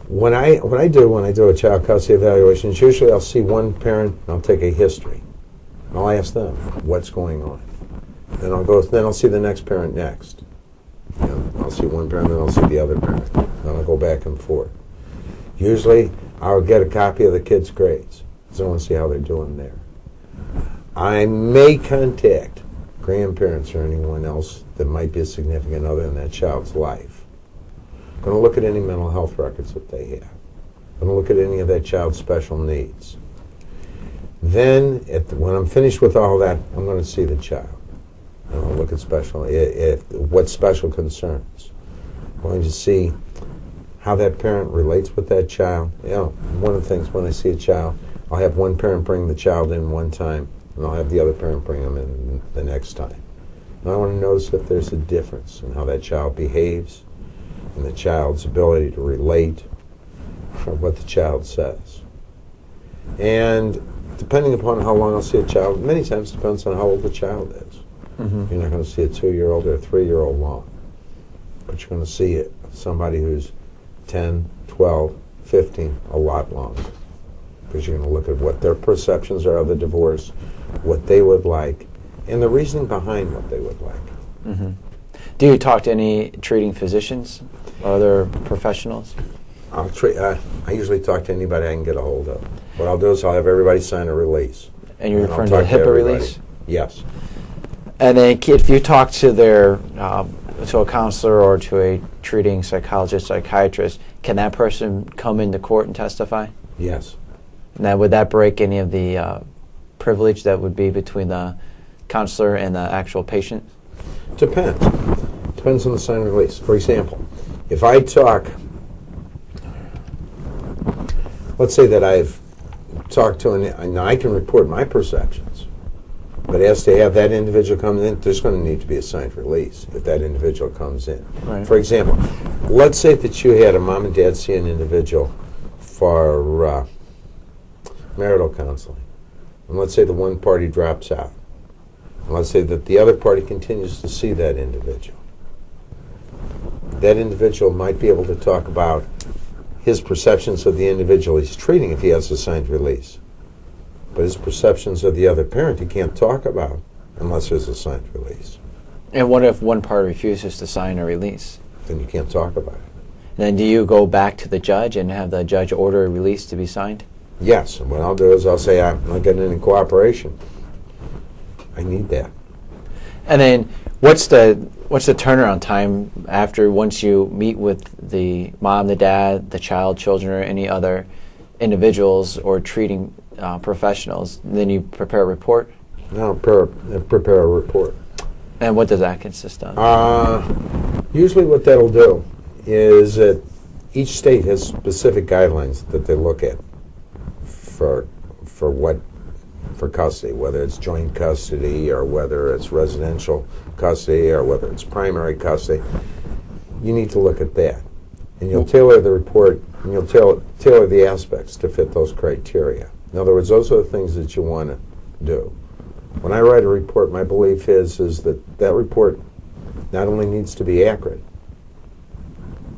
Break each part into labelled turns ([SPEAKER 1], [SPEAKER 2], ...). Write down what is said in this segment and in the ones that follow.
[SPEAKER 1] What I do when I do a child custody evaluation is usually I'll see one parent and I'll take a history. And I'll ask them what's going on. Then I'll see the next parent next. You know, I'll see one parent, then I'll see the other parent. Then I'll go back and forth. Usually I'll get a copy of the kids' grades, because I want to see how they're doing there. I may contact grandparents or anyone else that might be a significant other in that child's life. I'm going to look at any mental health records that they have. I'm going to look at any of that child's special needs. Then, when I'm finished with all that, I'm going to see the child. I'm going to look at what special concerns. I'm going to see how that parent relates with that child. You know, one of the things when I see a child, I'll have one parent bring the child in one time, and I'll have the other parent bring them in the next time. And I want to notice if there's a difference in how that child behaves, and the child's ability to relate, or what the child says. And depending upon how long I'll see a child, many times it depends on how old the child is. Mm-hmm. You're not going to see a 2-year-old or a 3-year-old long. But you're going to see somebody who's 10, 12, 15, a lot longer. Because you're going to look at what their perceptions are of the divorce, what they would like, and the reasoning behind what they would like.
[SPEAKER 2] Mm-hmm. Do you talk to any treating physicians or other professionals?
[SPEAKER 1] I usually talk to anybody I can get a hold of. What I'll do is I'll have everybody sign a release.
[SPEAKER 2] And you're referring to the HIPAA release?
[SPEAKER 1] Yes.
[SPEAKER 2] And then if you talk to to a counselor or to a treating psychologist, psychiatrist, can that person come into court and testify?
[SPEAKER 1] Yes.
[SPEAKER 2] Now, would that break any of the privilege that would be between the counselor and the actual patient?
[SPEAKER 1] Depends. Depends on the signed release. For example, if I talk, let's say that I've talked to, and I can report my perceptions, but as to have that individual come in, there's going to need to be a signed release if that individual comes in.
[SPEAKER 2] Right.
[SPEAKER 1] For example, let's say that you had a mom and dad see an individual for marital counseling, and let's say the one party drops out. And let's say that the other party continues to see that individual. That individual might be able to talk about his perceptions of the individual he's treating if he has a signed release. But his perceptions of the other parent he can't talk about unless there's a signed release.
[SPEAKER 2] And what if one party refuses to sign a release?
[SPEAKER 1] Then you can't talk about it.
[SPEAKER 2] And then do you go back to the judge and have the judge order a release to be signed?
[SPEAKER 1] Yes, and what I'll do is I'll say I'm not getting any cooperation. I need that.
[SPEAKER 2] And then what's the turnaround time after once you meet with the mom, the dad, the child, children, or any other individuals or treating professionals? Then you prepare a report?
[SPEAKER 1] No, prepare a report.
[SPEAKER 2] And what does that consist of?
[SPEAKER 1] Usually what that'll do is that each state has specific guidelines that they look at for custody, whether it's joint custody or whether it's residential custody or whether it's primary custody. You need to look at that. And you'll tailor the report and you'll tailor the aspects to fit those criteria. In other words, those are the things that you want to do. When I write a report, my belief is that report not only needs to be accurate,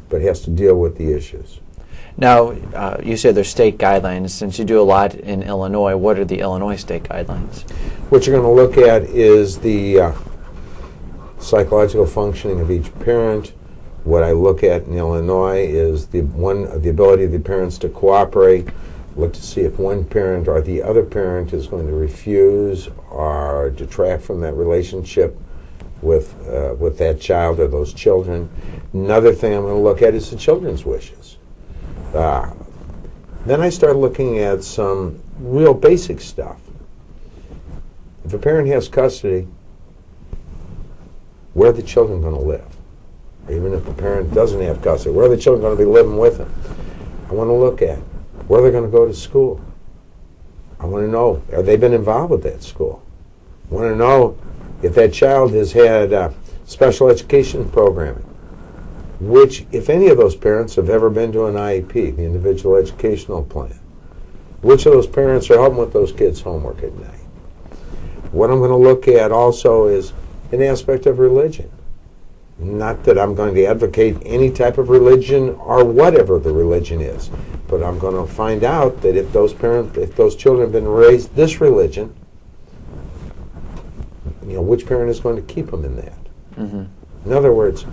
[SPEAKER 1] but has to deal with the issues.
[SPEAKER 2] Now, you said there's state guidelines. Since you do a lot in Illinois, what are the Illinois state guidelines?
[SPEAKER 1] What you're going to look at is the psychological functioning of each parent. What I look at in Illinois is the ability of the parents to cooperate. Look to see if one parent or the other parent is going to refuse or detract from that relationship with that child or those children. Another thing I'm going to look at is the children's wishes. Then I start looking at some real basic stuff. If a parent has custody, where are the children going to live? Or even if the parent doesn't have custody, where are the children going to be living with them? I want to look at where they're going to go to school. I want to know, have they been involved with that school? I want to know if that child has had special education programming, which, if any of those parents have ever been to an IEP, the individual educational plan, which of those parents are helping with those kids' homework at night. What I'm going to look at also is an aspect of religion. Not that I'm going to advocate any type of religion or whatever the religion is, but I'm going to find out that if those children have been raised this religion, which parent is going to keep them in that?
[SPEAKER 2] Mm-hmm.
[SPEAKER 1] In other words,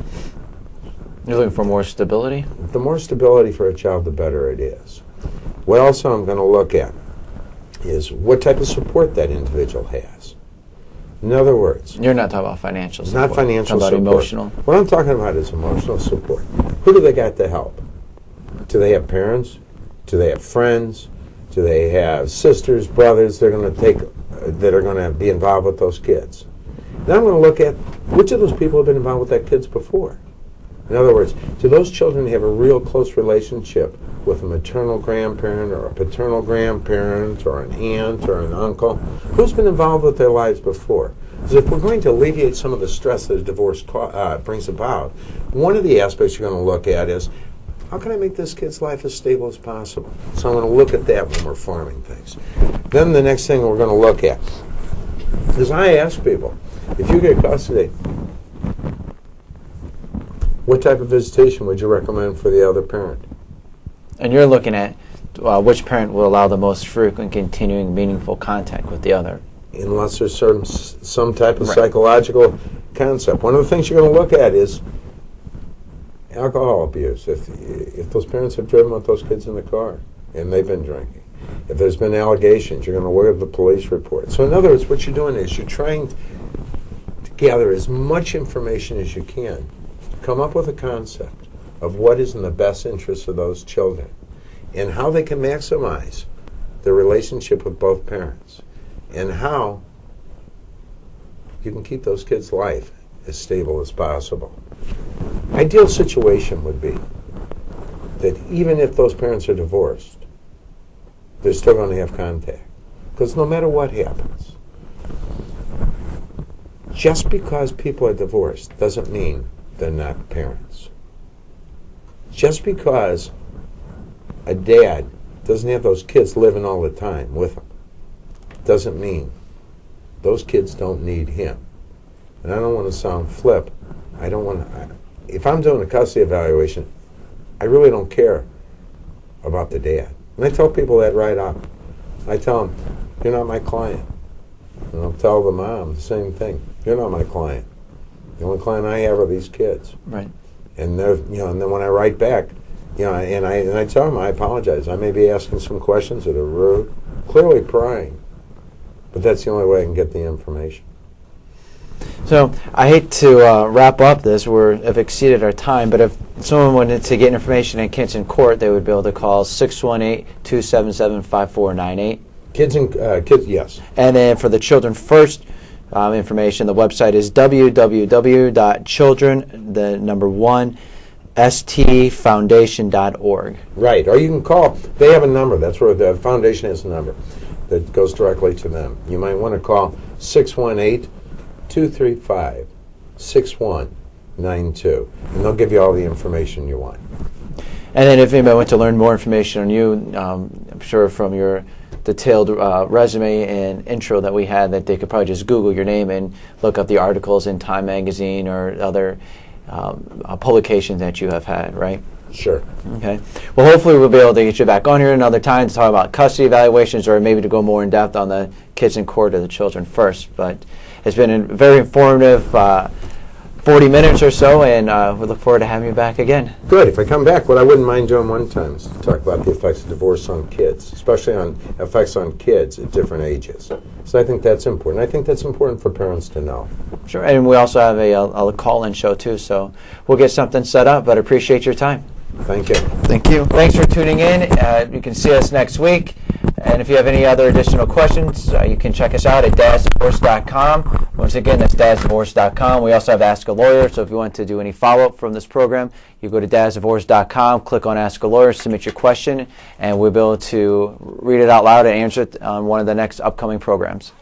[SPEAKER 2] you're looking for more stability?
[SPEAKER 1] The more stability for a child, the better it is. What also I'm going to look at is what type of support that individual has. In other words,
[SPEAKER 2] you're not talking about financial support.
[SPEAKER 1] Not financial
[SPEAKER 2] support.
[SPEAKER 1] Emotional. What I'm talking about is emotional support. Who do they got to help? Do they have parents? Do they have friends? Do they have sisters, brothers that are going to be involved with those kids? Then I'm going to look at which of those people have been involved with that kids before. In other words, do those children have a real close relationship with a maternal grandparent or a paternal grandparent or an aunt or an uncle? Who's been involved with their lives before? Because if we're going to alleviate some of the stress that a divorce brings about, one of the aspects you're going to look at is, how can I make this kid's life as stable as possible? So I'm going to look at that when we're farming things. Then the next thing we're going to look at is, I ask people, if you get custody, what type of visitation would you recommend for the other parent?
[SPEAKER 2] And you're looking at which parent will allow the most frequent, continuing, meaningful contact with the other.
[SPEAKER 1] Unless there's some type of psychological concept. One of the things you're going to look at is alcohol abuse. If those parents have driven with those kids in the car and they've been drinking. If there's been allegations, you're going to look at the police report. So in other words, what you're doing is you're trying to gather as much information as you can. Come up with a concept of what is in the best interest of those children and how they can maximize the relationship with both parents and how you can keep those kids' life as stable as possible. Ideal situation would be that even if those parents are divorced, they're still going to have contact. Because no matter what happens, just because people are divorced doesn't mean they're not parents. Just because a dad doesn't have those kids living all the time with him doesn't mean those kids don't need him. And I don't want to sound flip. I don't want to. If I'm doing a custody evaluation, I really don't care about the dad. And I tell people that right up. I tell them, you're not my client. And I'll tell the mom the same thing. You're not my client. The only client I have are these kids.
[SPEAKER 2] Right.
[SPEAKER 1] And they're, and then when I write back, and I tell them I apologize. I may be asking some questions that are rude, clearly prying, but that's the only way I can get the information.
[SPEAKER 2] So I hate to wrap up this. We've exceeded our time, but if someone wanted to get information in kids in court, they would be able to call 618-277-5498.
[SPEAKER 1] Kids, yes.
[SPEAKER 2] And then for the Children First information, the website is www.children1stfoundation.org.
[SPEAKER 1] Right, or you can call. They have a number. That's where the foundation has a number that goes directly to them. You might want to call 618-235-6192, and they'll give you all the information you want.
[SPEAKER 2] And then if anybody wants to learn more information on you, I'm sure from your detailed resume and intro that we had, that they could probably just Google your name and look up the articles in Time Magazine or other publications that you have had, right?
[SPEAKER 1] Sure.
[SPEAKER 2] Okay. Well, hopefully we'll be able to get you back on here another time to talk about custody evaluations, or maybe to go more in depth on the kids in court or the Children First. But it's been a very informative 40 minutes or so, and we look forward to having you back again.
[SPEAKER 1] Good. If I come back, what I wouldn't mind doing one time is to talk about the effects of divorce on kids, especially on effects on kids at different ages. So I think that's important. I think that's important for parents to know. Sure.
[SPEAKER 2] And we also have a call-in show, too, so we'll get something set up, but appreciate your time.
[SPEAKER 1] Thank you.
[SPEAKER 2] Thank you. Thanks for tuning in. You can see us next week. And if you have any other additional questions, you can check us out at dadsdivorce.com. Once again, that's dadsdivorce.com. We also have Ask a Lawyer, so if you want to do any follow-up from this program, you go to dadsdivorce.com, click on Ask a Lawyer, submit your question, and we'll be able to read it out loud and answer it on one of the next upcoming programs.